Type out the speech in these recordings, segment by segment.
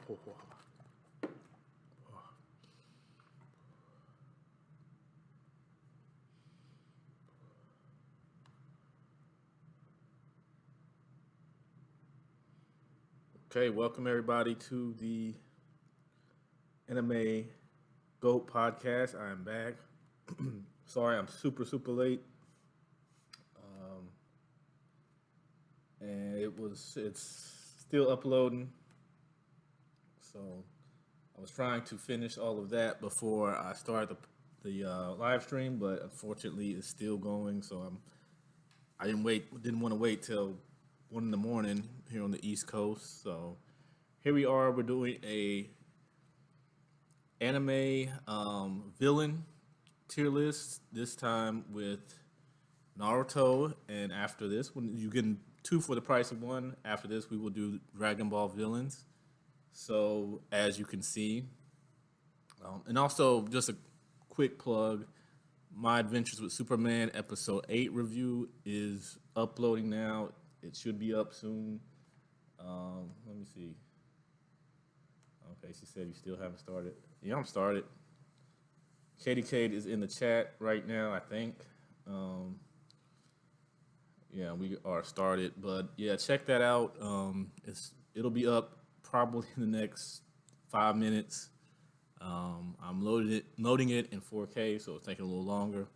Okay, welcome everybody to the Anime Goat podcast. I am back. Sorry, I'm super late. And it's still uploading. So I was trying to finish all of that before I start the live stream, but unfortunately it's still going. So I didn't want to wait till 1 in the morning here on the East Coast. So here we are. We're doing a anime villain tier list this time with Naruto, and after this, when you get two for the price of one, after this we will do Dragon Ball villains. So as you can see, and also just a quick plug, my Adventures with Superman episode 8 review is uploading now. It should be up soon. Let me see. Okay, she said you still haven't started. Yeah, I'm started. Katie Cade is in the chat right now, I think. Yeah, we are started. But yeah, check that out. It'll be up probably in the next 5 minutes. I'm loading it in 4K, so it's taking a little longer.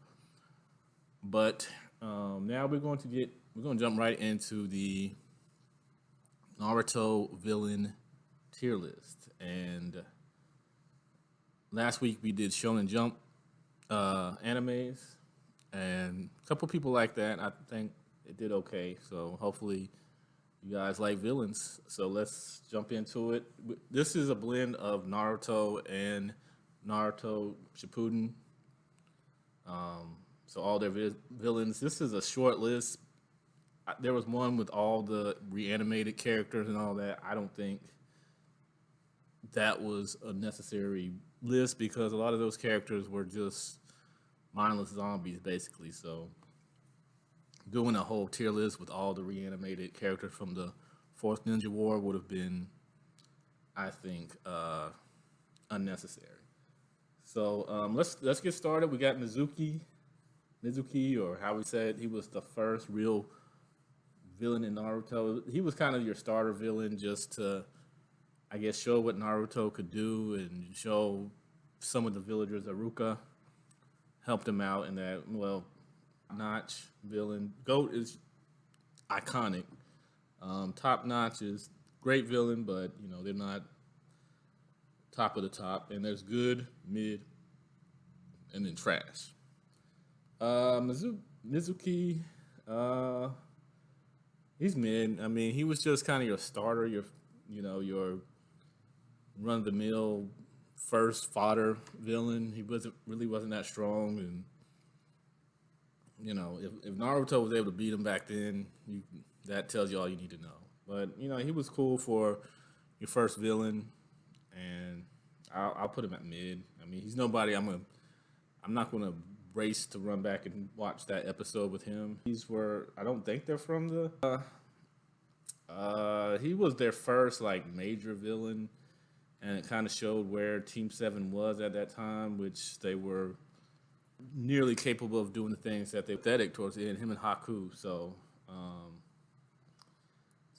But now we're going to jump right into the Naruto villain tier list. And last week we did Shonen Jump animes, and a couple people like that. I think it did okay. So hopefully you guys like villains. So let's jump into it. This is a blend of Naruto and Naruto Shippuden. So all their villains. This is a short list. There was one with all the reanimated characters and all that. I don't think that was a necessary list because a lot of those characters were just mindless zombies, basically. So doing a whole tier list with all the reanimated characters from the Fourth Ninja War would have been, I think, unnecessary. So let's get started. We got Mizuki, or how we said, he was the first real villain in Naruto. He was kind of your starter villain just to, I guess, show what Naruto could do and show some of the villagers. Aruka helped him out in that. Well, Notch villain. GOAT is iconic. Top Notch is great villain, but they're not top of the top. And there's good, mid, and then trash. Mizuki, he's mid. I mean, he was just kind of your starter, your run-of-the-mill first fodder villain. He wasn't that strong, and if Naruto was able to beat him back then, that tells you all you need to know. But he was cool for your first villain, and I'll put him at mid. I mean, he's nobody. I'm not gonna race to run back and watch that episode with him. I don't think they're from the. He was their first major villain, and it kind of showed where Team 7 was at that time, which they were nearly capable of doing the things that they were pathetic towards the end. Him and Haku. So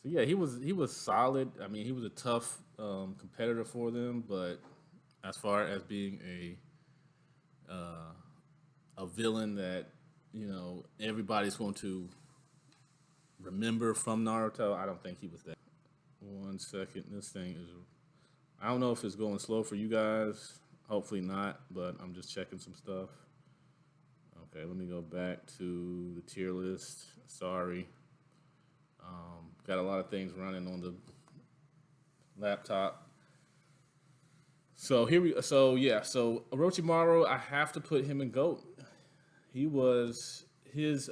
yeah, he was solid. I mean, he was a tough competitor for them, but as far as being a villain that everybody's going to remember from Naruto, I don't think he was that. 1 second, this thing is. I don't know if it's going slow for you guys. Hopefully not, but I'm just checking some stuff. Okay, let me go back to the tier list. Sorry. Got a lot of things running on the laptop. So Orochimaru, I have to put him in GOAT. He was his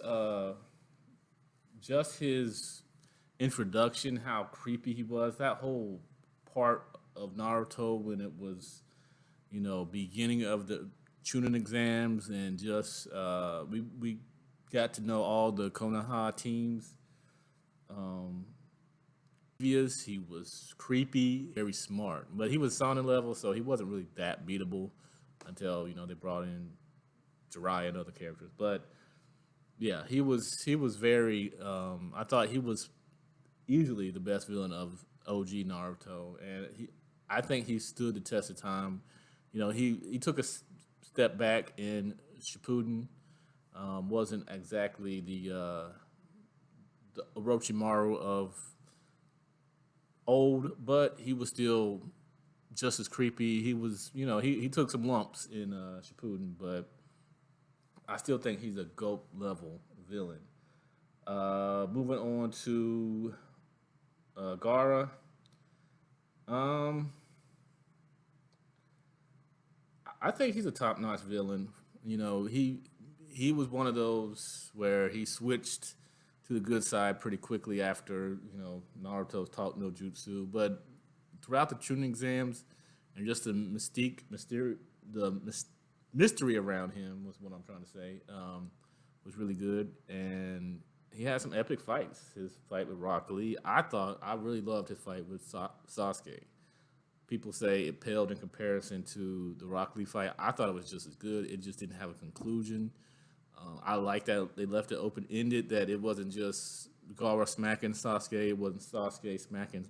introduction, how creepy he was, that whole part of Naruto when it was, beginning of the Chunin exams, and just we got to know all the Konoha teams. He was creepy, very smart, but he was Sonic level, so he wasn't really that beatable until they brought in Jiraiya and other characters. But yeah, he was very. I thought he was easily the best villain of OG Naruto, and I think he stood the test of time. He took a step back in Shippuden. Wasn't exactly the Orochimaru of old, but he was still just as creepy. He was, he took some lumps in Shippuden, but I still think he's a GOAT level villain. Moving on to Gara. Um, I think he's a top notch villain. He was one of those where he switched to the good side pretty quickly after Naruto's taught no jutsu. But throughout the tuning exams and just the mystery around him was what I'm trying to say. Was really good, and he had some epic fights. His fight with Rock Lee, I really loved his fight with Sasuke. People say it paled in comparison to the Rock Lee fight. I thought it was just as good. It just didn't have a conclusion. I like that they left it open ended. That it wasn't just Gaara smacking Sasuke. It wasn't Sasuke smacking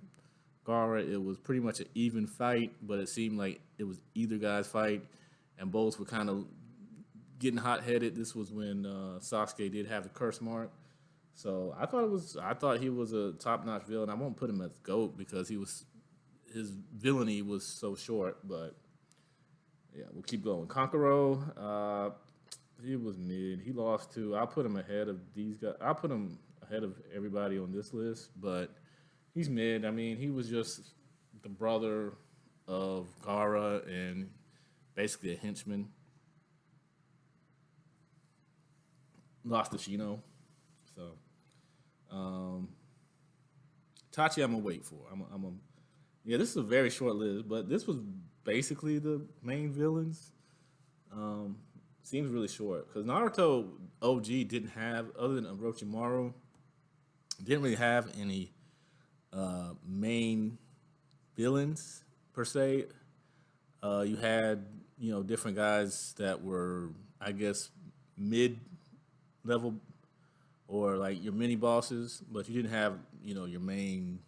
Gaara. It was pretty much an even fight, but it seemed like it was either guy's fight, and both were kind of getting hot headed. This was when Sasuke did have the curse mark. So I thought he was a top notch villain. I won't put him as GOAT because his villainy was so short, but yeah, we'll keep going. Kankuro, he was mid. He lost to. I'll put him ahead of these guys. I'll put him ahead of everybody on this list, but he's mid. I mean, he was just the brother of Gaara and basically a henchman. Lost to Shino. So, Tachi, I'm gonna wait for. Yeah, this is a very short list, but this was basically the main villains. Seems really short because Naruto OG didn't have, other than Orochimaru, didn't really have any main villains per se. You had different guys that were, I guess, mid level or like your mini bosses, but you didn't have your main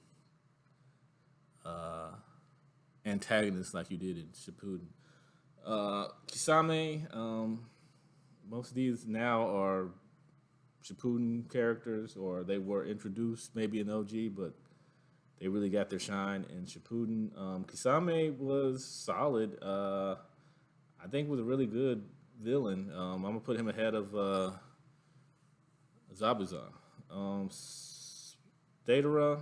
antagonists like you did in Shippuden. Kisame, most of these now are Shippuden characters, or they were introduced maybe in OG, but they really got their shine in Shippuden. Kisame was solid. I think was a really good villain. I'm gonna put him ahead of Zabuza. Datara.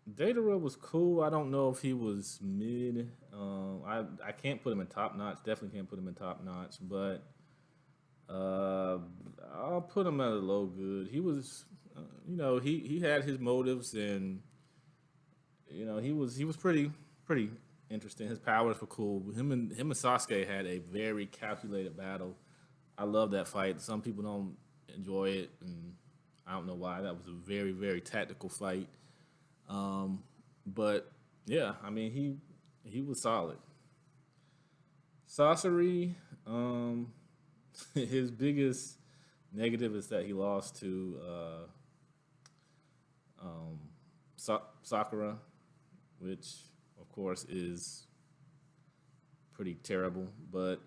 Datara was cool. I don't know if he was mid. I can't put him in top notch. Definitely can't put him in top notch. But I'll put him at a low good. He was, he had his motives, and he was pretty interesting. His powers were cool. Him and Sasuke had a very calculated battle. I love that fight. Some people don't enjoy it, and I don't know why. That was a very, very tactical fight. But yeah, I mean he was solid. Sasori, his biggest negative is that he lost to Sakura, which of course is pretty terrible. But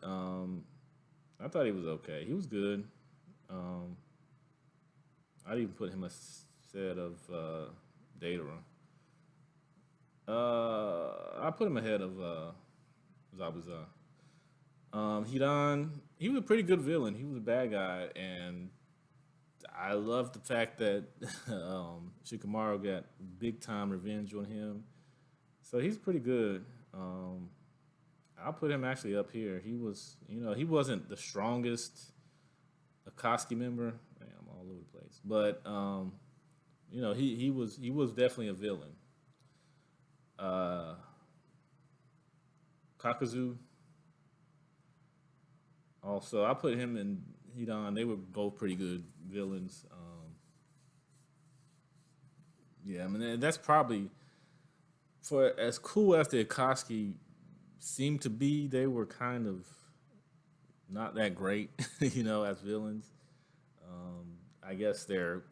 I thought he was okay. He was good. I'd even put him instead of Datara. I put him ahead of Zabuza. Hidan, he was a pretty good villain. He was a bad guy, and I love the fact that Shikamaru got big time revenge on him. So he's pretty good. I'll put him actually up here. He was, he wasn't the strongest Akatsuki member. Man, I'm all over the place, but he was definitely a villain. Kakazu. Also, I put him and Hidan. They were both pretty good villains. Yeah, I mean that's probably for as cool as the Akatsuki seemed to be. They were kind of not that great, as villains. I guess their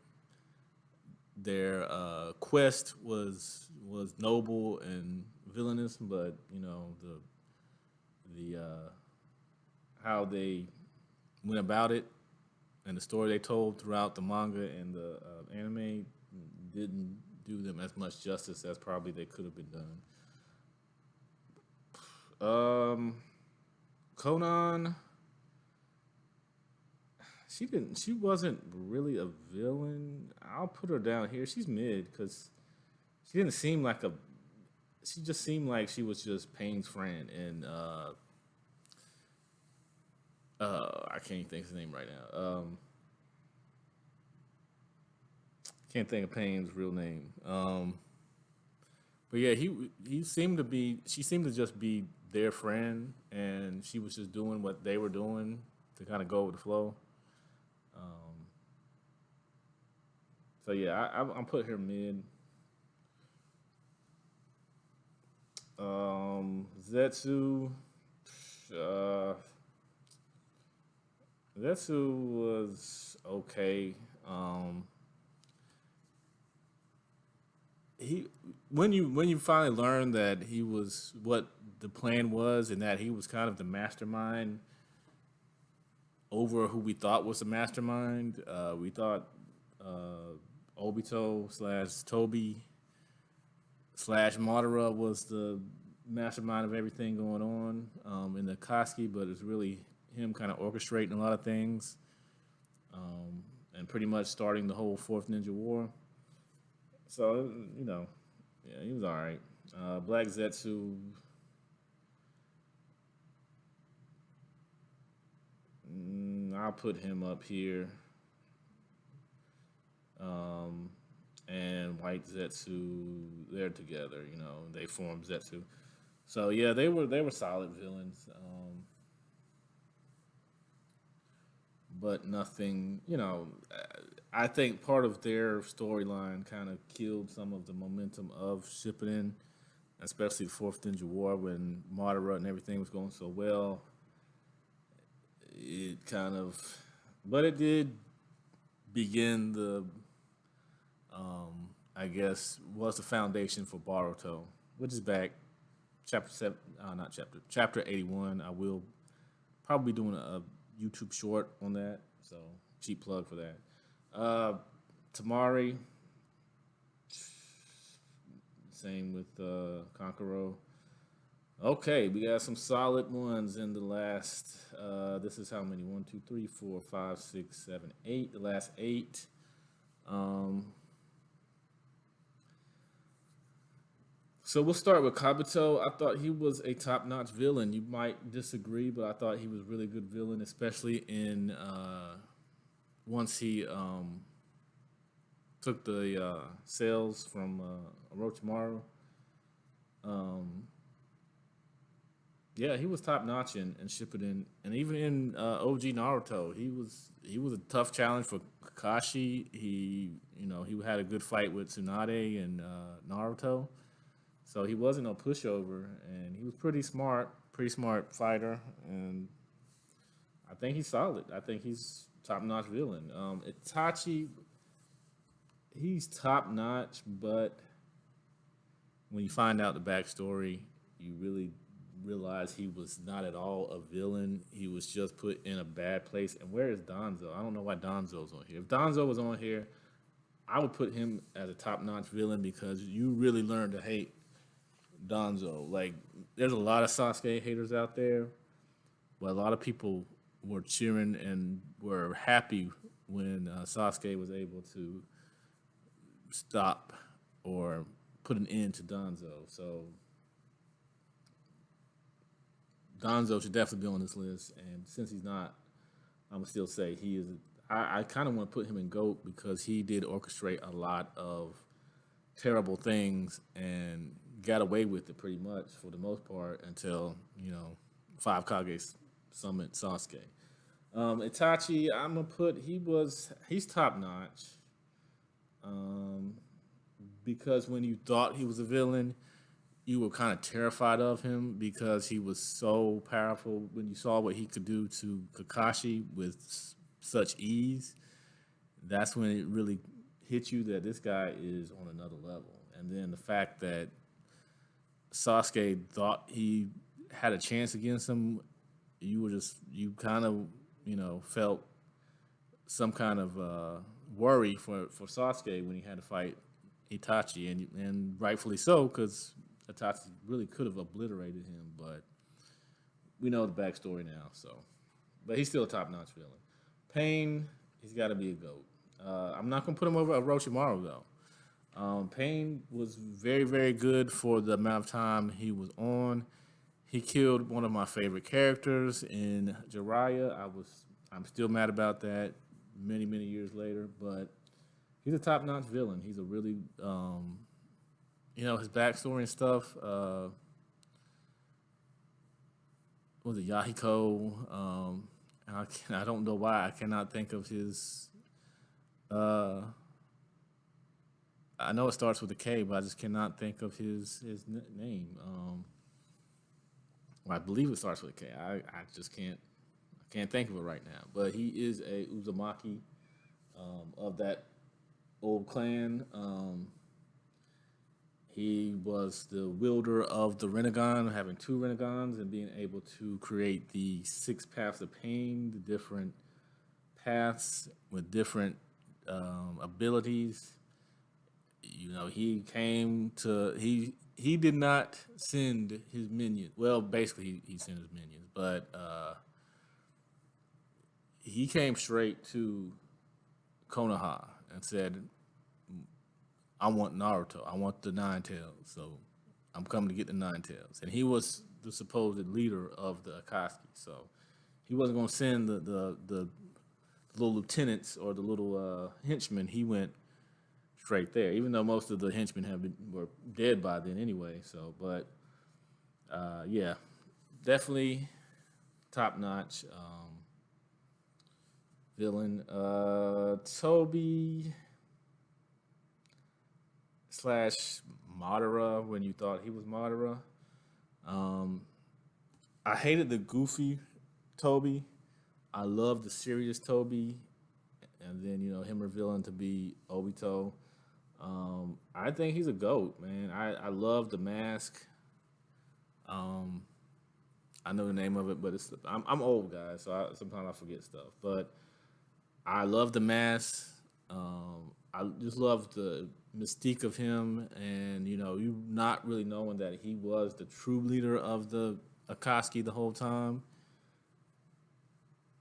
quest was noble and villainous, but the how they went about it and the story they told throughout the manga and the anime didn't do them as much justice as probably they could have been done. Conan, she wasn't really a villain. I'll put her down here. She's mid because she didn't seem like a. She just seemed like she was just Pain's friend, and I can't think of his name right now. Can't think of Pain's real name. But yeah, he seemed to be. She seemed to just be their friend, and she was just doing what they were doing to kind of go with the flow. So yeah, I'm putting her mid. Zetsu. Uh, Zetsu was okay. He when you finally learn that he was what the plan was and that he was kind of the mastermind over who we thought was the mastermind. We thought Obito slash Toby slash Madara was the mastermind of everything going on in the Akatsuki, but it's really him kind of orchestrating a lot of things and pretty much starting the whole Fourth Ninja War. So, yeah, he was all right. Black Zetsu, I'll put him up here. And White Zetsu, they're together. They form Zetsu. So yeah, they were solid villains. But nothing. I think part of their storyline kind of killed some of the momentum of Shippuden, especially the Fourth Ninja War when Madara and everything was going so well. It kind of, but it did begin I guess, was the foundation for Boruto, which is back, chapter 7, not chapter 81. I will probably be doing a YouTube short on that, so cheap plug for that. Tamari, same with Kankuro. Okay, we got some solid ones in the last. This is how many? 1, 2, 3, 4, 5, 6, 7, 8. The last 8. So we'll start with Kabuto. I thought he was a top-notch villain. You might disagree, but I thought he was a really good villain, especially in once he took the cells from Orochimaru. Yeah, he was top-notch in Shippuden, and even in OG Naruto, he was a tough challenge for Kakashi. He had a good fight with Tsunade and Naruto. So he wasn't a pushover, and he was pretty smart fighter, and I think he's solid. I think he's top-notch villain. Itachi, he's top-notch, but when you find out the backstory, you really realize he was not at all a villain. He was just put in a bad place. And where is Danzo? I don't know why Danzo's on here. If Danzo was on here, I would put him as a top-notch villain because you really learn to hate Danzo. Like, there's a lot of Sasuke haters out there, but a lot of people were cheering and were happy when Sasuke was able to stop or put an end to Danzo. So Danzo should definitely be on this list, and since he's not, I'm gonna still say he is. I kind of want to put him in GOAT because he did orchestrate a lot of terrible things and got away with it pretty much for the most part until Five Kages summoned Sasuke. Itachi, I'm gonna put he's top notch, because when you thought he was a villain, you were kind of terrified of him because he was so powerful. When you saw what he could do to Kakashi with such ease, that's when it really hit you that this guy is on another level. And then the fact that Sasuke thought he had a chance against him, you kind of felt some kind of worry for Sasuke when he had to fight Itachi, and rightfully so because Itachi really could have obliterated him, but we know the backstory now. So, but he's still a top-notch villain. Pain, he's got to be a goat. I'm not gonna put him over Orochimaru though. Pain was very, very good for the amount of time he was on. He killed one of my favorite characters in Jiraiya. I'm still mad about that many, many years later, but he's a top-notch villain. He's a really, his backstory and stuff. Was it Yahiko? I don't know why I cannot think of his. I know it starts with a K, but I just cannot think of his name. I believe it starts with a K. I just can't think of it right now. But he is a Uzumaki of that old clan. He was the wielder of the Rinnegan, having two Rinnegans and being able to create the 6 paths of pain, the different paths with different abilities. He did not send his minions. Well, basically, he sent his minions, but he came straight to Konoha and said, I want Naruto. I want the Nine Tails. So I'm coming to get the Nine Tails. And he was the supposed leader of the Akatsuki. So he wasn't going to send the little lieutenants or the little henchmen. He went straight there, even though most of the henchmen were dead by then anyway. So, but yeah, definitely top notch villain. Toby / Madara when you thought he was Madara. I hated the goofy Toby. I loved the serious Toby, and then him revealing to be Obito. I think he's a GOAT, man. I love the mask. I know the name of it, but I'm old, guys, so sometimes I forget stuff. But I love the mask. I just love the mystique of him, and you not really knowing that he was the true leader of the Akatsuki the whole time,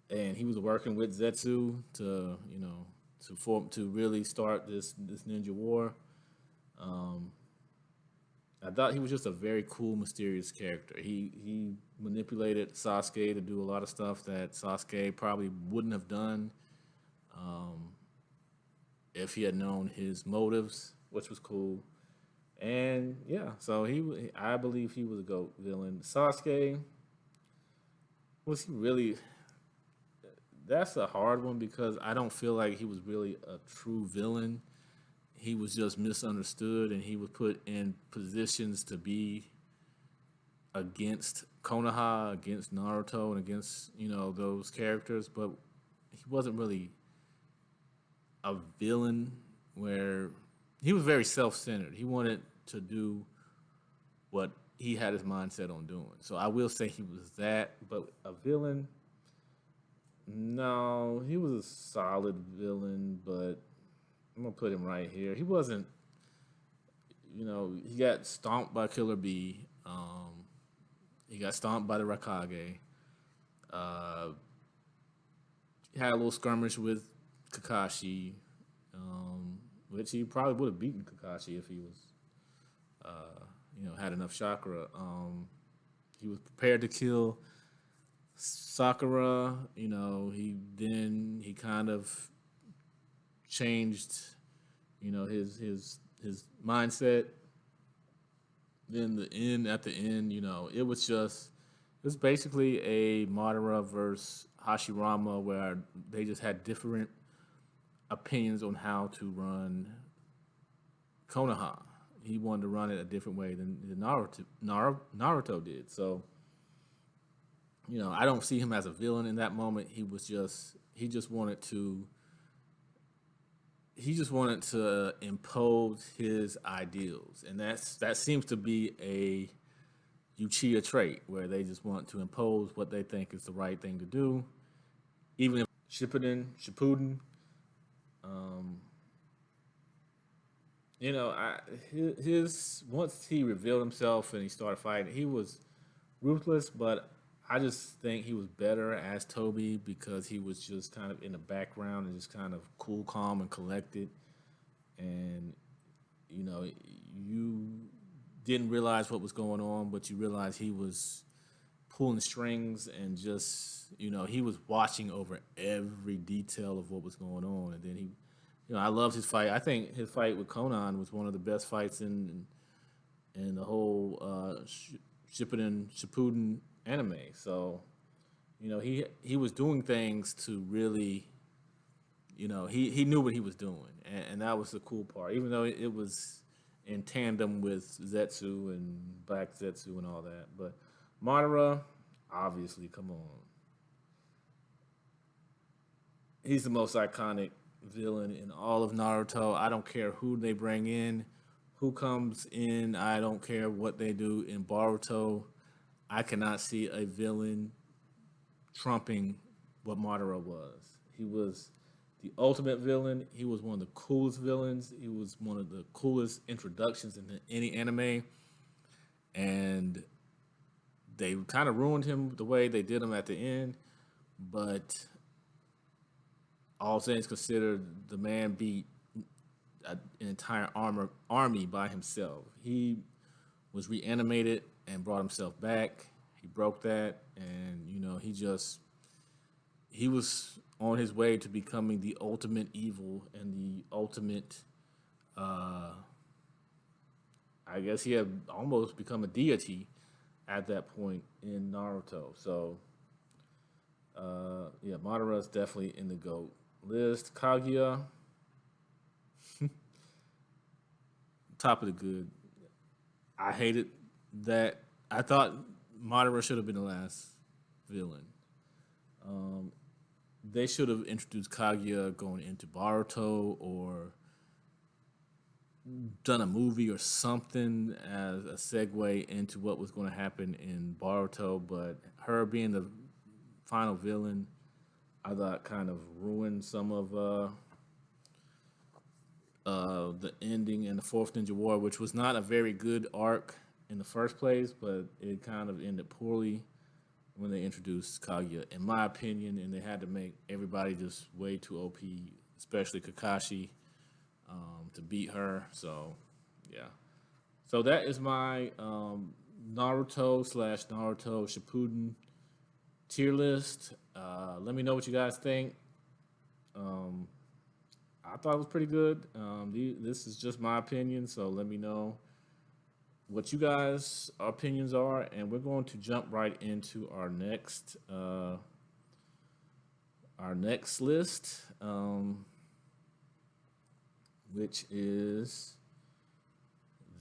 and he was working with Zetsu to to really start this ninja war. I thought he was just a very cool, mysterious character. He manipulated Sasuke to do a lot of stuff that Sasuke probably wouldn't have done if he had known his motives, which was cool. And yeah, so I believe he was a GOAT villain. Sasuke, was he really? That's a hard one because I don't feel like he was really a true villain. He was just misunderstood, and he was put in positions to be against Konoha, against Naruto, and against those characters. But he wasn't really a villain. Where he was very self-centered. He wanted to do what he had his mindset on doing. So I will say he was that, but a villain. No, he was a solid villain, but I'm gonna put him right here. He wasn't, he got stomped by Killer Bee. He got stomped by the Raikage. He had a little skirmish with Kakashi, which he probably would have beaten Kakashi if he was, had enough chakra. He was prepared to kill Sakura. He kind of changed, his mindset. Then at the end, it was basically a Madara versus Hashirama where they just had different opinions on how to run Konoha. He wanted to run it a different way than Naruto did. So, I don't see him as a villain in that moment. He just wanted to impose his ideals, and that seems to be a Uchiha trait where they just want to impose what they think is the right thing to do, even if Shippuden. Um, his once he revealed himself and he started fighting, he was ruthless, but I just think he was better as Toby because he was just kind of in the background and just kind of cool, calm, and collected. And you didn't realize what was going on, but you realized he was pulling strings and just he was watching over every detail of what was going on. And then I loved his fight. I think his fight with Conan was one of the best fights in the whole Shippuden anime. So, he was doing things to really, he knew what he was doing, and that was the cool part. Even though it was in tandem with Zetsu and Black Zetsu and all that, but Madara, obviously, come on, he's the most iconic villain in all of Naruto. I don't care who they bring in, who comes in. I don't care what they do in Boruto. I cannot see a villain trumping what Madara was. He was the ultimate villain. He was one of the coolest villains. He was one of the coolest introductions in any anime. And they kind of ruined him the way they did him at the end. But all things considered, the man beat an entire army by himself. He was reanimated and brought himself back. He broke that, and he was on his way to becoming the ultimate evil and the ultimate. I guess he had almost become a deity at that point in Naruto. So, Madara is definitely in the GOAT list. Kaguya, top of the good. I hated that. I thought Madara should have been the last villain. They should have introduced Kaguya going into Boruto or done a movie or something as a segue into what was going to happen in Boruto. But her being the final villain, I thought kind of ruined some of the ending in the Fourth Ninja War, which was not a very good arc in the first place, but it kind of ended poorly when they introduced Kaguya, in my opinion, and they had to make everybody just way too OP, especially Kakashi, to beat her. So, yeah. So that is my Naruto/Naruto Shippuden tier list. Let me know what you guys think. I thought it was pretty good. This is just my opinion, so let me know what you guys' opinions are, and we're going to jump right into our next list, which is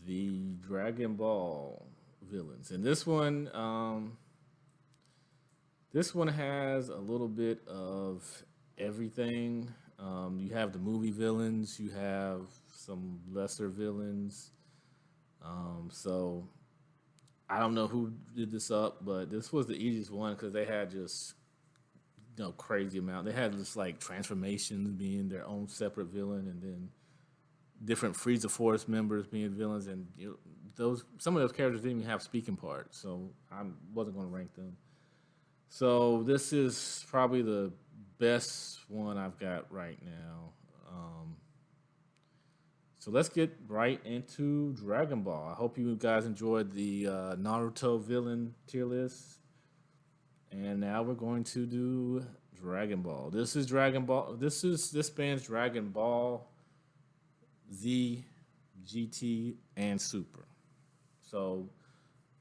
the Dragon Ball villains, and this one has a little bit of everything. You have the movie villains, you have some lesser villains. So I don't know who did this up, but this was the easiest one because they had just crazy amount. They had just like transformations being their own separate villain, and then different Frieza Force members being villains, and some of those characters didn't even have speaking parts, so I wasn't going to rank them. So this is probably the best one I've got right now. So let's get right into Dragon Ball. I hope you guys enjoyed the Naruto villain tier list. And now we're going to do Dragon Ball. This is Dragon Ball. This spans Dragon Ball, Z, GT, and Super. So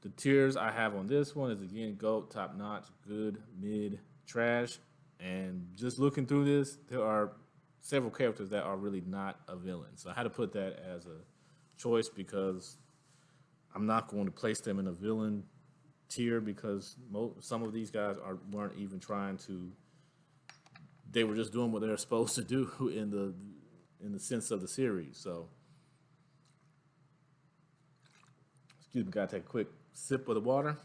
the tiers I have on this one is again GOAT, top notch, good, mid, trash. And just looking through this, there are several characters that are really not a villain. So I had to put that as choice because I'm not going to place them in a villain tier because some of these guys weren't even trying to. They were just doing what they're supposed to do in the sense of the series. So, excuse me, gotta take a quick sip of the water.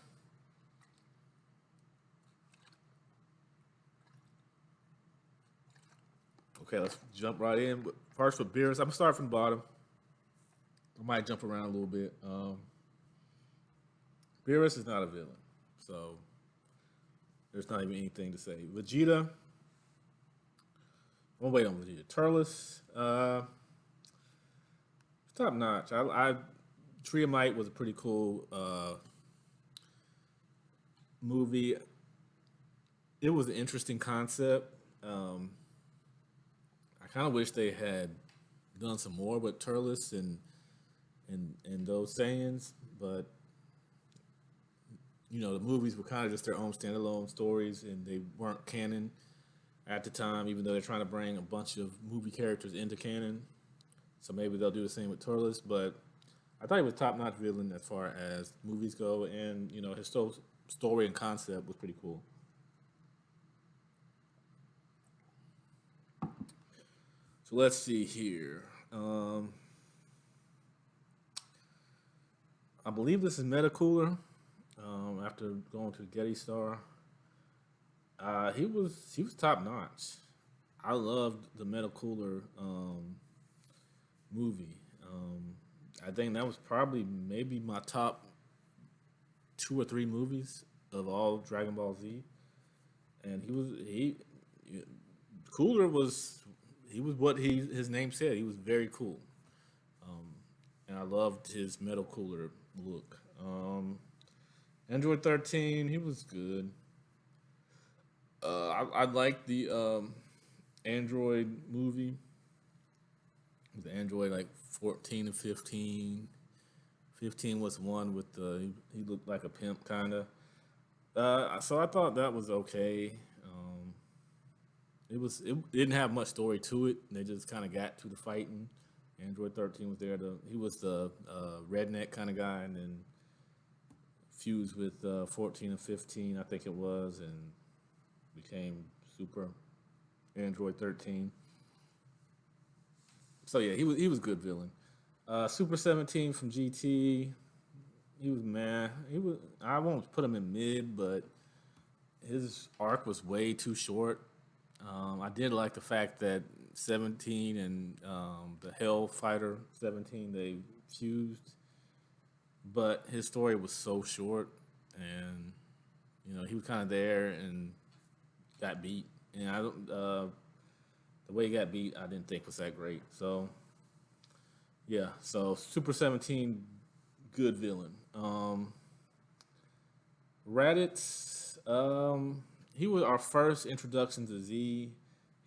Okay, let's jump right in. First with Beerus, I'm gonna start from the bottom. I might jump around a little bit. Beerus is not a villain, so there's not even anything to say. Vegeta, I'm gonna wait on Vegeta. Turles, top notch. Tree of Might was a pretty cool movie. It was an interesting concept. I kind of wish they had done some more with Turles and those Saiyans, but you know the movies were kind of just their own standalone stories, and they weren't canon at the time. Even though they're trying to bring a bunch of movie characters into canon, so maybe they'll do the same with Turles. But I thought he was top notch villain as far as movies go, and you know his story and concept was pretty cool. So let's see here. I believe this is Metacooler. After going to Getty Star, he was top notch. I loved the Metacooler movie. I think that was probably maybe my top 2 or 3 movies of all Dragon Ball Z, and Cooler was what his name said. He was very cool, and I loved his Metal Cooler look. Android 13, he was good. I liked the Android movie. It was Android like 14 and 15. 15 was one with he looked like a pimp kind of. So I thought that was okay. It didn't have much story to it. They just kind of got to the fighting. Android 13 was there. He was the redneck kind of guy, and then fused with 14 and 15, I think it was, and became Super Android 13. So yeah, he was a good villain. Super 17 from GT, he was meh. I won't put him in mid, but his arc was way too short. I did like the fact that 17 and the Hellfighter 17 they fused, but his story was so short, and you know he was kind of there and got beat, and I don't the way he got beat I didn't think was that great. So yeah, so Super 17, good villain. Raditz, he was our first introduction to Z.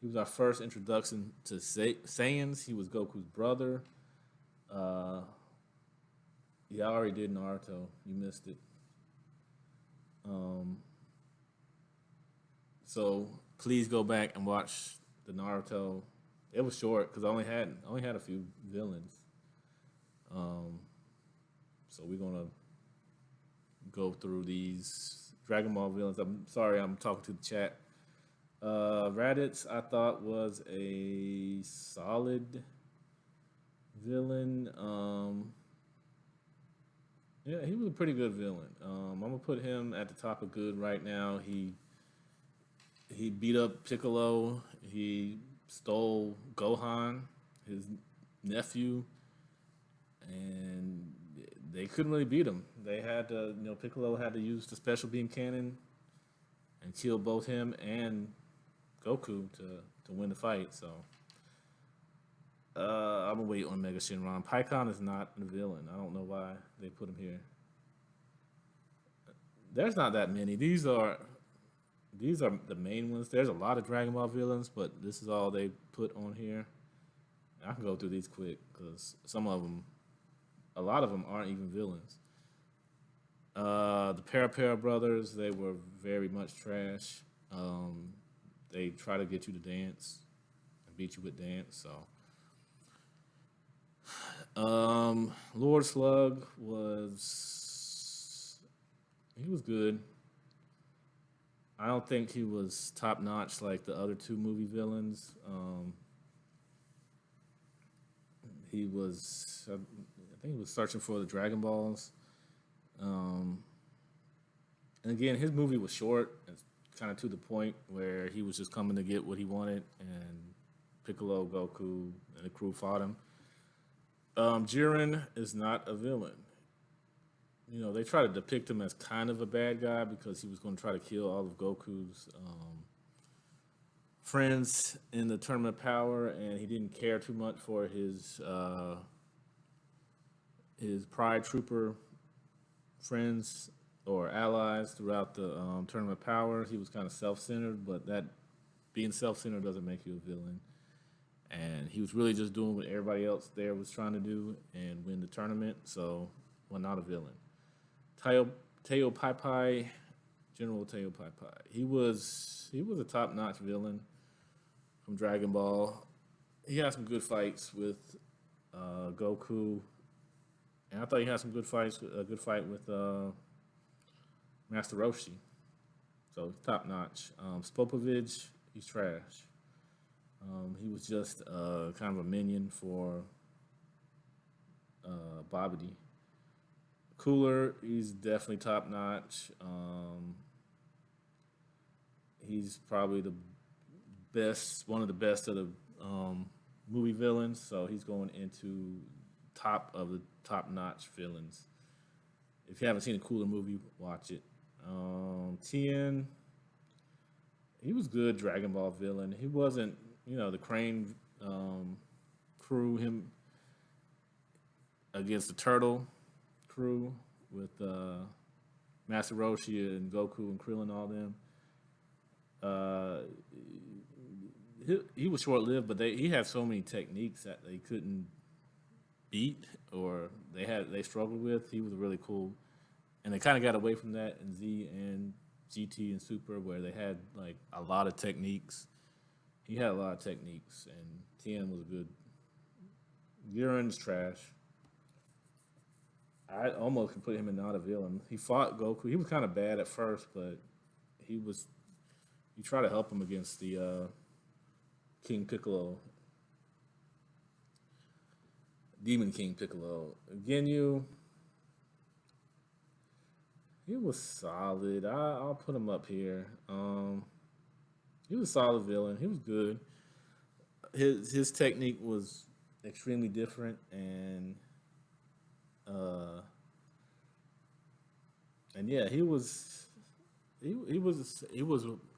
He was our first introduction to Saiyans. He was Goku's brother. Yeah, I already did Naruto. You missed it. So please go back and watch the Naruto. It was short because I only had a few villains. So we're gonna go through these Dragon Ball villains. I'm sorry, I'm talking to the chat. Raditz, I thought was a solid villain. Yeah, he was a pretty good villain. I'm gonna put him at the top of good right now. He beat up Piccolo. He stole Gohan, his nephew, and they couldn't really beat him. They had to, Piccolo had to use the special beam cannon and kill both him and Goku to win the fight. So I'm gonna wait on Mega Shenron. Pycon is not a villain. I don't know why they put him here. There's not that many. These are the main ones. There's a lot of Dragon Ball villains, but this is all they put on here. I can go through these quick because a lot of them aren't even villains. The Para brothers, they were very much trash. They try to get you to dance and beat you with dance. So, Lord Slug was he was good. I don't think he was top notch like the other two movie villains. He was, I think he was searching for the Dragon Balls. Um, and again, his movie was short and kind of to the point where he was just coming to get what he wanted, and Piccolo, Goku, and the crew fought him. Jiren is not a villain. You know, they try to depict him as kind of a bad guy because he was going to try to kill all of Goku's friends in the Tournament of Power, and he didn't care too much for his Pride Trooper friends or allies throughout the Tournament of Power. He was kind of self-centered, but that being self-centered doesn't make you a villain. And he was really just doing what everybody else there was trying to do and win the tournament, so not a villain. Teo Pai Pai, General Teo Pai Pai. He was a top-notch villain from Dragon Ball. He had some good fights with Goku, and I thought he had some good fights. A good fight with Master Roshi, so top-notch. Spopovich, he's trash. He was just kind of a minion for Babidi. Cooler, he's definitely top notch. He's probably the best, one of the best of the movie villains. So he's going into top of the top notch villains. If you haven't seen a Cooler movie, watch it. Tien, he was good Dragon Ball villain. He wasn't, the Crane crew, him against the Turtle crew with Master Roshi and Goku and Krillin, all them. He was short-lived, but he had so many techniques that they couldn't beat, or they struggled with. He was really cool, and they kind of got away from that in Z and GT and Super, where they had like a lot of techniques. He had a lot of techniques, and Tien was good. Jiren's trash. I almost can put him in not a villain. He fought Goku. He was kind of bad at first, but you try to help him against the King Piccolo, Demon King Piccolo. Ginyu, he was solid. I'll put him up here. He was a solid villain. He was good. His technique was extremely different, and yeah, he was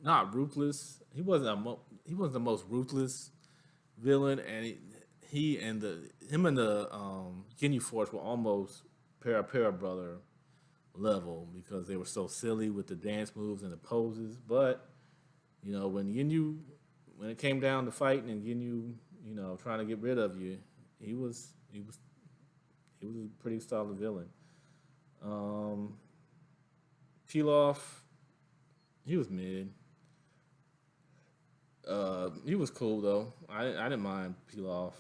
not ruthless. He wasn't the most ruthless villain, and him and the Ginyu Force were almost para brother level because they were so silly with the dance moves and the poses. But when it came down to fighting and Ginyu, trying to get rid of you, he was a pretty solid villain. Pilaf, he was mid. He was cool though. I didn't mind Pilaf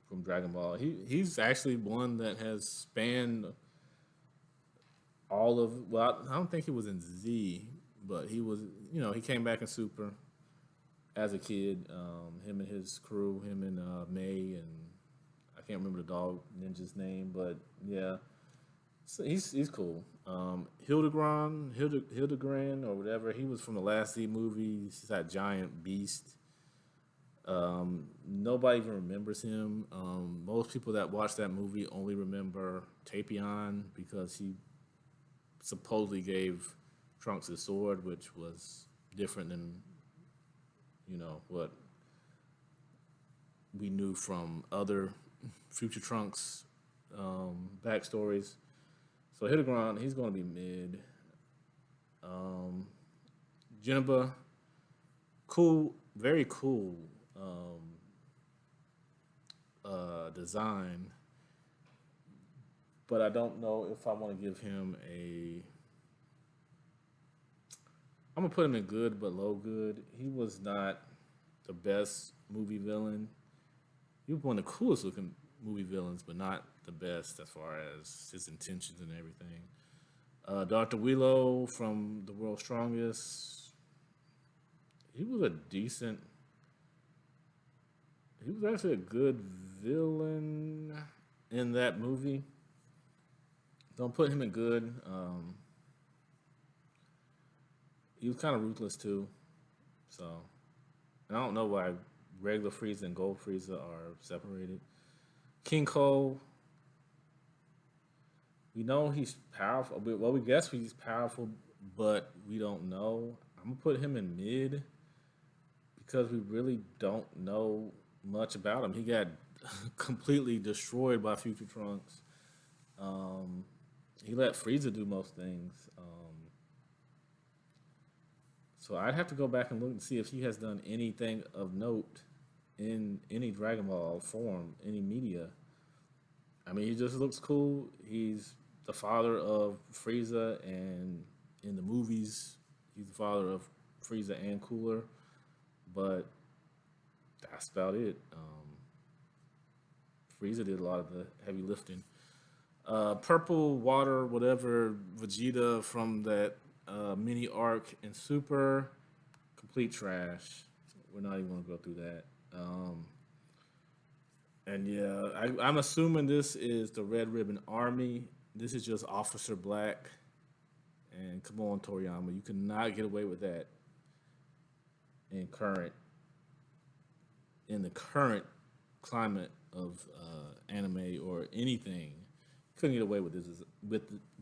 from Dragon Ball. He's actually one that has spanned all of. Well, I don't think he was in Z, but he was. He came back in Super as a kid. Him and his crew, him and May, and I can't remember the dog ninja's name, but yeah, so he's cool. Hildegran or whatever. He was from the last Z movie. He's that giant beast. Nobody even remembers him. Most people that watch that movie only remember Tapion because he supposedly gave Trunks his sword, which was different than what we knew from other Future Trunks backstories. So Hildegran, he's going to be mid. Jinba, cool, very cool design, but I don't know if I want to give him I'm going to put him in good but low good. He was not the best movie villain. He was one of the coolest looking movie villains, but not the best as far as his intentions and everything. Dr. Willow from The World's Strongest, he was a decent. He was actually a good villain in that movie. Don't put him in good. He was kind of ruthless too. So, and I don't know why regular Frieza and Gold Frieza are separated. King Cole, we know he's powerful. Well, we guess he's powerful, but we don't know. I'm gonna put him in mid because we really don't know much about him. He got completely destroyed by Future Trunks. Um, he let Frieza do most things. So I'd have to go back and look and see if he has done anything of note in any Dragon Ball form, any media. I mean, he just looks cool. He's the father of Frieza, and in the movies, he's the father of Frieza and Cooler. But that's about it. Frieza did a lot of the heavy lifting. Purple Water, whatever, Vegeta from that mini arc in Super, complete trash. We're not even gonna go through that. And yeah, I'm assuming this is the Red Ribbon Army. This is just Officer Black. And come on, Toriyama, you cannot get away with that in the current climate of anime or anything. Couldn't get away with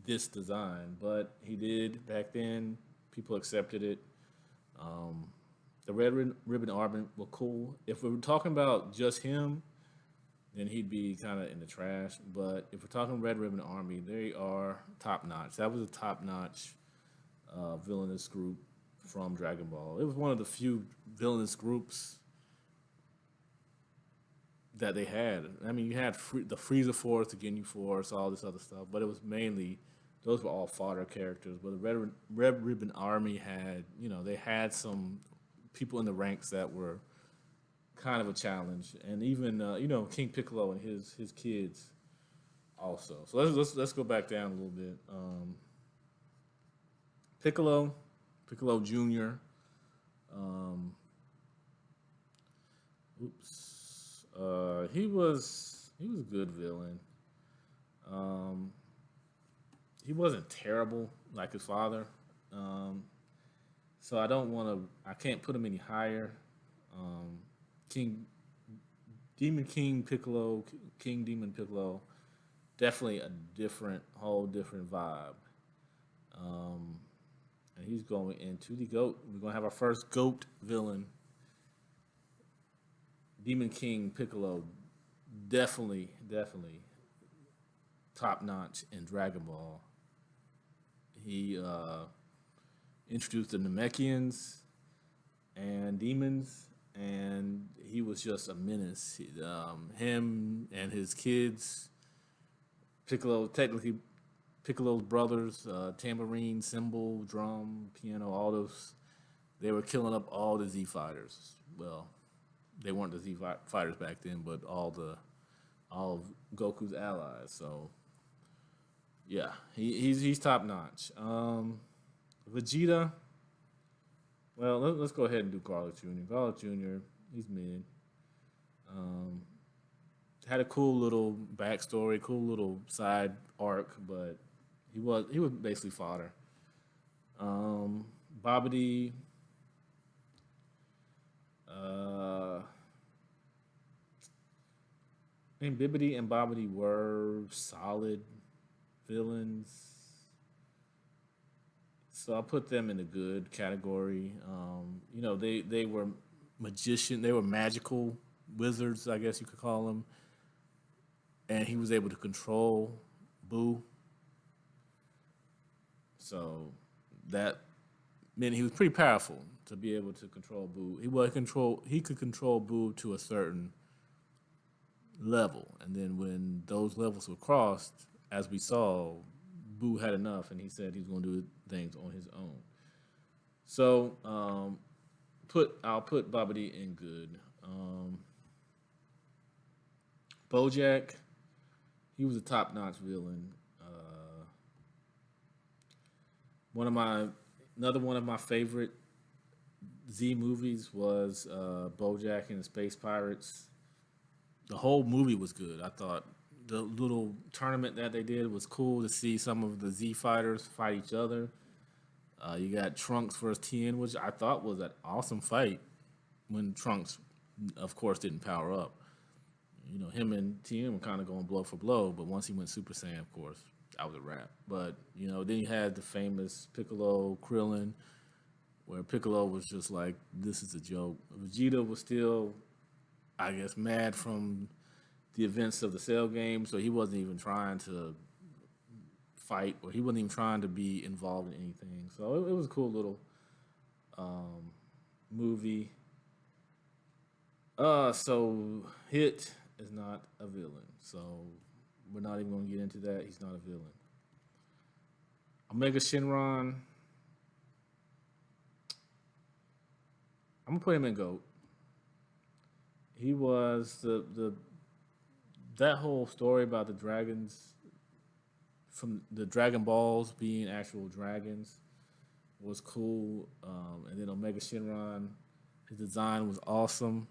this design, but he did back then. People accepted it. The Red Ribbon Army were cool. If we were talking about just him, then he'd be kind of in the trash. But if we're talking Red Ribbon Army, they are top notch. That was a top notch villainous group from Dragon Ball. It was one of the few villainous groups that they had. I mean, you had the Frieza Force, the Ginyu Force, all this other stuff, but it was mainly those were all fodder characters. But the Red Ribbon Army had, they had some people in the ranks that were kind of a challenge, and even King Piccolo and his kids also. So let's go back down a little bit. Piccolo Jr. He was a good villain. He wasn't terrible like his father. So I can't put him any higher. King Demon Piccolo, definitely a whole different vibe. And he's going into the GOAT. We're gonna have our first GOAT villain. Demon King Piccolo, definitely top notch in Dragon Ball. He introduced the Namekians and demons, and he was just a menace. Him and his kids, Piccolo's brothers, tambourine, cymbal, drum, piano, all those, they were killing up all the Z fighters. Well, they weren't the Z fighters back then, but all of Goku's allies. So yeah, he's top notch. Vegeta. Well, let's go ahead and do Garlic Jr. Garlic Jr. He's mid. Had a cool little backstory, cool little side arc, but he was basically fodder. Babidi. I mean, Bibbidi and Bobbidi were solid villains, so I'll put them in the good category. They were they were magical wizards, I guess you could call them, and he was able to control Boo. So that meant he was pretty powerful to be able to control Boo. He could control Boo to a certain level, and then when those levels were crossed, as we saw, Boo had enough, and he said he's going to do things on his own. So I'll put Babidi in good. BoJack, he was a top-notch villain. One of my Another one of my favorite Z movies was BoJack and the Space Pirates. The whole movie was good. I thought the little tournament that they did was cool to see some of the Z fighters fight each other. You got Trunks versus Tien, which I thought was an awesome fight when Trunks, of course, didn't power up. You know, him and Tien were kind of going blow for blow, but once he went Super Saiyan, of course, that was a wrap. But, you know, then you had the famous Piccolo Krillin, where Piccolo was just like, this is a joke. Vegeta was still, I guess, mad from the events of the Cell game, so he wasn't even trying to fight, or he wasn't even trying to be involved in anything. So it was a cool little movie. So Hit is not a villain, so we're not even going to get into that. He's not a villain. Omega Shenron, I'm gonna put him in GOAT. He was the that whole story about the dragons, from the Dragon Balls being actual dragons, was cool. And then Omega Shenron, his design was awesome,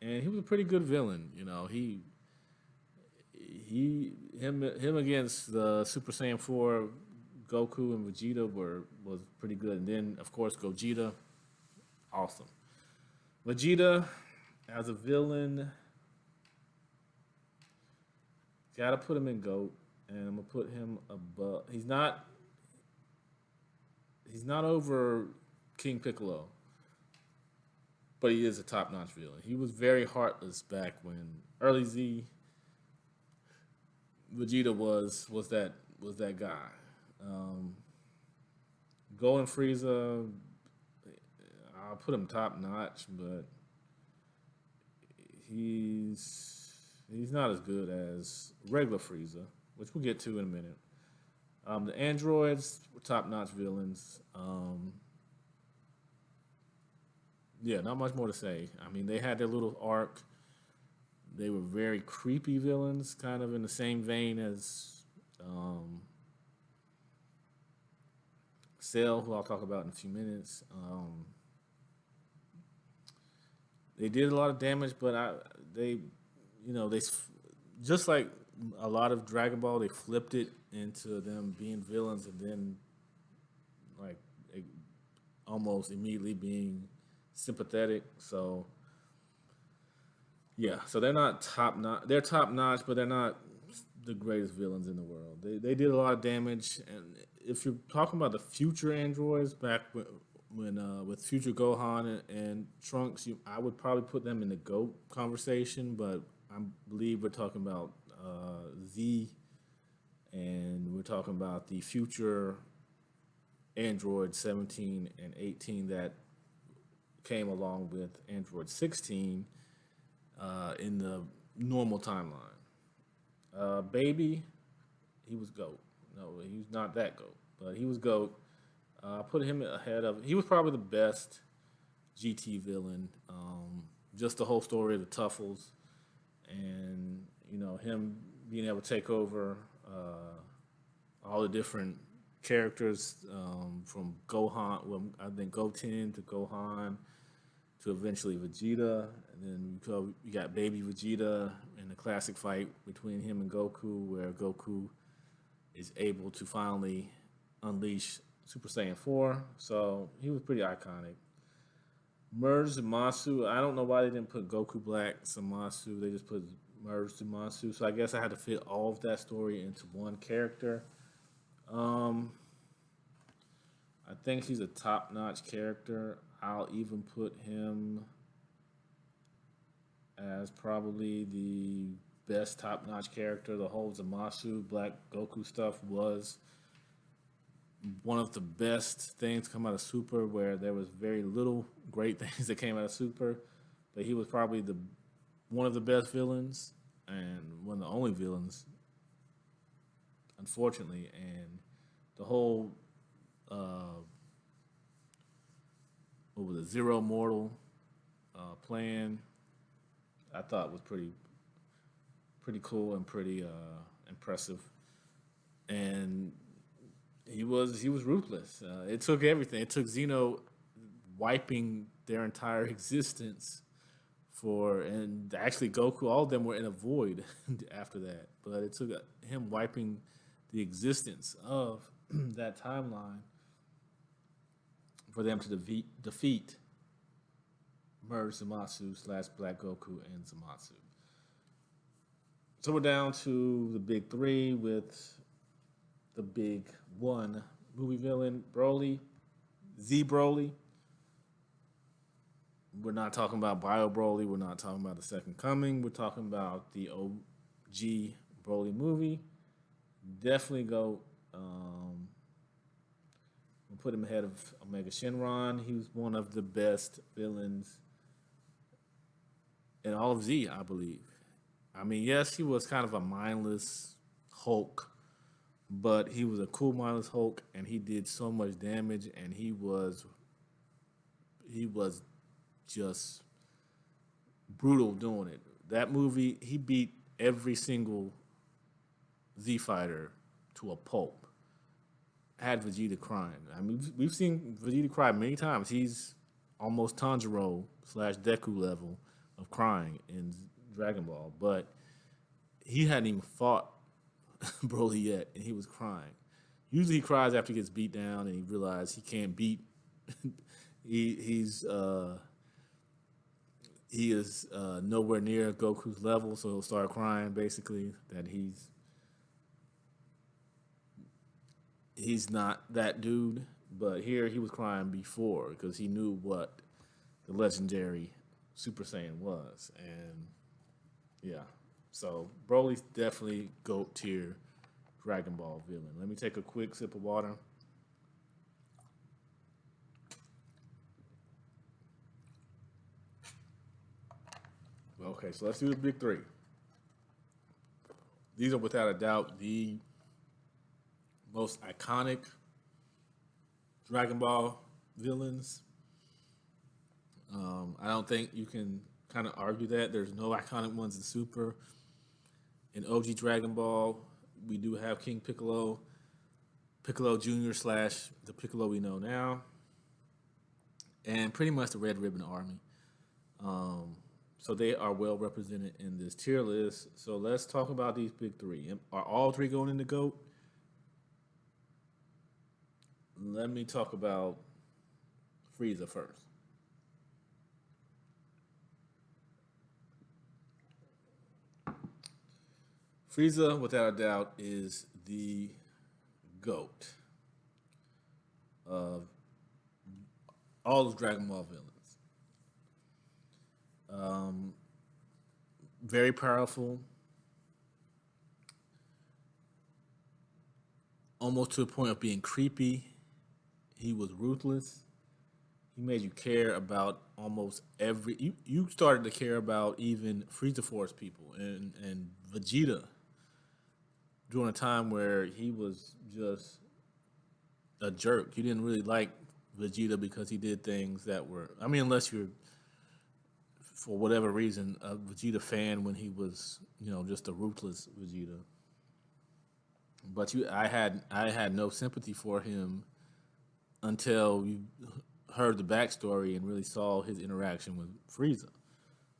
and he was a pretty good villain. You know, him against the Super Saiyan 4 Goku and Vegeta was pretty good. And then of course Gogeta, awesome. Vegeta as a villain, gotta put him in GOAT, and I'm gonna put him above. He's not over King Piccolo, but he is a top-notch villain. He was very heartless back when early Z. Vegeta was that guy. Golden Frieza, I'll put him top-notch, but he's not as good as regular Frieza, which we'll get to in a minute. The androids were top-notch villains. Yeah, not much more to say. I mean, they had their little arc. They were very creepy villains, kind of in the same vein as Cell, who I'll talk about in a few minutes. They did a lot of damage, but they just like a lot of Dragon Ball, they flipped it into them being villains, and then like almost immediately being sympathetic. So yeah, so they're not top notch. They're top notch, but they're not the greatest villains in the world. They did a lot of damage, and if you're talking about the future androids back when with future Gohan and Trunks, I would probably put them in the GOAT conversation, but I believe we're talking about Z, and we're talking about the future Android 17 and 18 that came along with Android 16 in the normal timeline. Baby, he was GOAT. No, he's not that GOAT, but he was GOAT. I put him ahead of. He was probably the best GT villain. Just the whole story of the Tuffles, and him being able to take over all the different characters from Gohan. Well, I think Goten to Gohan to eventually Vegeta, and then you got Baby Vegeta in the classic fight between him and Goku, where Goku is able to finally unleash Super Saiyan 4. So he was pretty iconic. Merged Zamasu, I don't know why they didn't put Goku Black Zamasu. They just put Merged Zamasu. So I guess I had to fit all of that story into one character. I think he's a top-notch character. I'll even put him as probably the best top-notch character. The whole Zamasu Black Goku stuff was one of the best things come out of Super, where there was very little great things that came out of Super, but he was probably one of the best villains and one of the only villains, unfortunately. And the whole what was it, Zero Mortal plan, I thought was pretty pretty cool and pretty impressive. And he was ruthless. It took everything. It took Zeno wiping their entire existence for, and actually Goku, all of them were in a void after that. But it took him wiping the existence of that timeline for them to defeat Merge Zamasu slash Black Goku and Zamasu. So we're down to the big three with the big one movie villain, Broly, Z Broly. We're not talking about Bio Broly. We're not talking about the Second Coming. We're talking about the OG Broly movie. Definitely go. We'll put him ahead of Omega Shenron. He was one of the best villains in all of Z, I believe. I mean, yes, he was kind of a mindless Hulk, but he was a cool mindless Hulk, and he did so much damage, and he was just brutal doing it. That movie, he beat every single Z fighter to a pulp. Had Vegeta crying. I mean, we've seen Vegeta cry many times. He's almost Tanjiro slash Deku level of crying in Dragon Ball, but he hadn't even fought Broly yet, and he was crying. Usually, he cries after he gets beat down, and he realizes he can't beat. He's he is nowhere near Goku's level, so he'll start crying. Basically, that he's not that dude. But here he was crying before because he knew what the legendary Super Saiyan was, and yeah. So Broly's definitely GOAT tier Dragon Ball villain. Let me take a quick sip of water. Okay, so let's do the big three. These are without a doubt the most iconic Dragon Ball villains. I don't think you can kind of argue that. There's no iconic ones in Super. In OG Dragon Ball, we do have King Piccolo, Piccolo Jr. slash the Piccolo we know now, and pretty much the Red Ribbon Army. So they are well represented in this tier list. So let's talk about these big three. Are all three going in the GOAT? Let me talk about Frieza first. Frieza, without a doubt, is the GOAT of all of Dragon Ball villains. Very powerful, almost to the point of being creepy. He was ruthless. He made you care about almost every. You started to care about even Frieza Force people and Vegeta during a time where he was just a jerk. You didn't really like Vegeta because he did things that were. I mean, unless you're for whatever reason a Vegeta fan when he was just a ruthless Vegeta. But I had no sympathy for him until you heard the backstory and really saw his interaction with Frieza.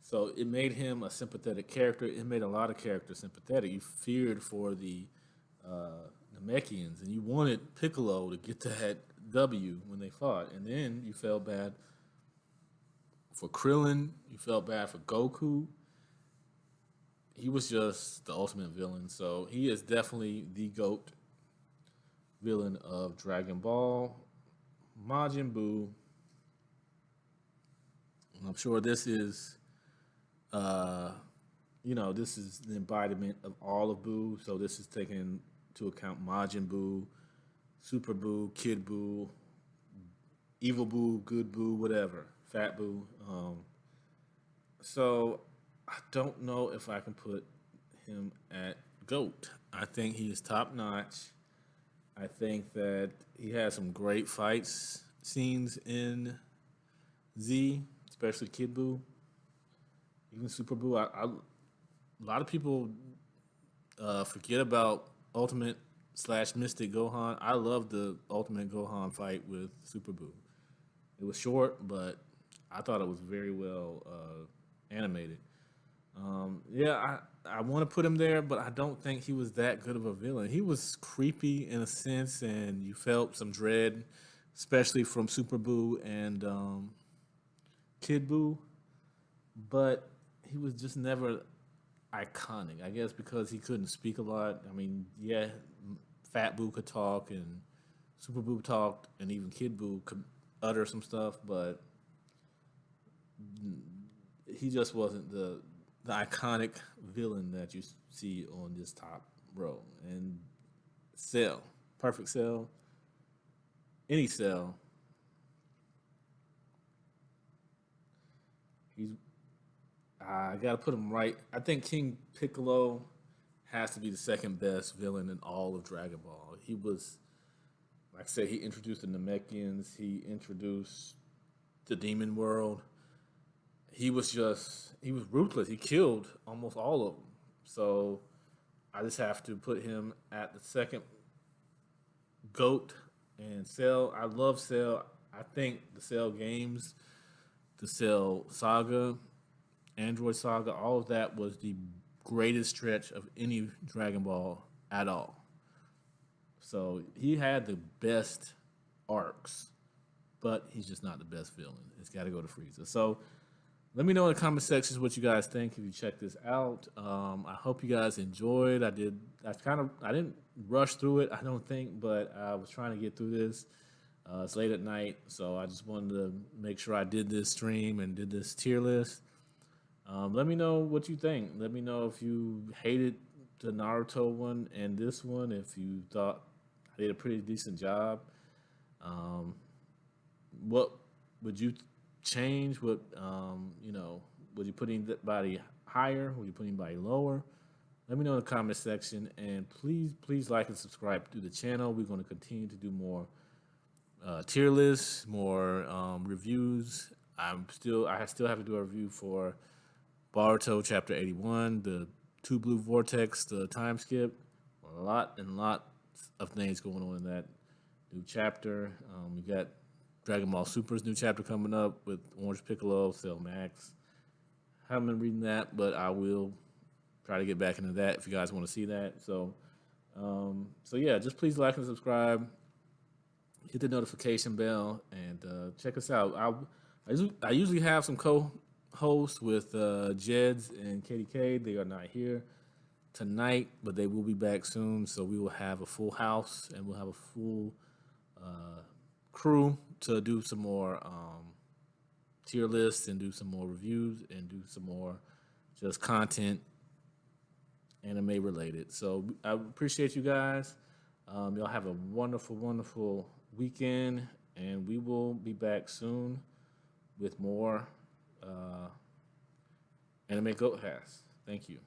So it made him a sympathetic character. It made a lot of characters sympathetic. You feared for the Namekians, and you wanted Piccolo to get that W when they fought. And then you felt bad for Krillin. You felt bad for Goku. He was just the ultimate villain. So he is definitely the GOAT villain of Dragon Ball. Majin Buu. I'm sure this is, this is the embodiment of all of Buu. So this is taking into account Majin Buu, Super Buu, Kid Buu, Evil Buu, Good Buu, whatever, Fat Buu. So I don't know if I can put him at GOAT. I think he is top notch. I think that he has some great fights scenes in Z, especially Kid Buu, even Super Buu. A lot of people Forget about Ultimate slash Mystic Gohan. I love the Ultimate Gohan fight with Super Buu. It was short, but I thought it was very well animated. Yeah, I want to put him there, but I don't think he was that good of a villain. He was creepy in a sense, and you felt some dread, especially from Super Buu and Kid Buu. But he was just never iconic. I guess because he couldn't speak a lot. I mean, yeah, Fat Buu could talk, and Super Buu talked, and even Kid Buu could utter some stuff, but he just wasn't the iconic villain that you see on this top row. And Cell, perfect Cell, any Cell, he's I gotta put him right. I think King Piccolo has to be the second best villain in all of Dragon Ball. He was, like I said, he introduced the Namekians. He introduced the Demon World. He was ruthless. He killed almost all of them. So I just have to put him at the second goat. And Cell. I love Cell. I think the Cell games, the Cell saga, Android saga, all of that was the greatest stretch of any Dragon Ball at all. So he had the best arcs, but he's just not the best villain. It's got to go to Frieza. So let me know in the comment sections what you guys think if you check this out. I hope you guys enjoyed. I did. I didn't rush through it. I don't think, but I was trying to get through this. It's late at night, so I just wanted to make sure I did this stream and did this tier list. Let me know what you think. Let me know if you hated the Naruto one and this one. If you thought I did a pretty decent job. What would you change? What would you put anybody higher? Would you put anybody lower? Let me know in the comment section, and please like and subscribe to the channel. We're going to continue to do more tier lists, more reviews. I still have to do a review for Boruto Chapter 81, the Two Blue Vortex, the time skip. A lot of things going on in that new chapter. We got Dragon Ball Super's new chapter coming up with Orange Piccolo, Cell Max. Haven't been reading that, but I will try to get back into that if you guys want to see that. So yeah, just please like and subscribe. Hit the notification bell and check us out. I usually have some co-hosts with Jeds and KDK. They are not here tonight, but they will be back soon. So we will have a full house and we'll have a full crew to do some more tier lists and do some more reviews and do some more just content anime related. So I appreciate you guys. Y'all have a wonderful, wonderful weekend, and we will be back soon with more AnimeGOAT has. Thank you.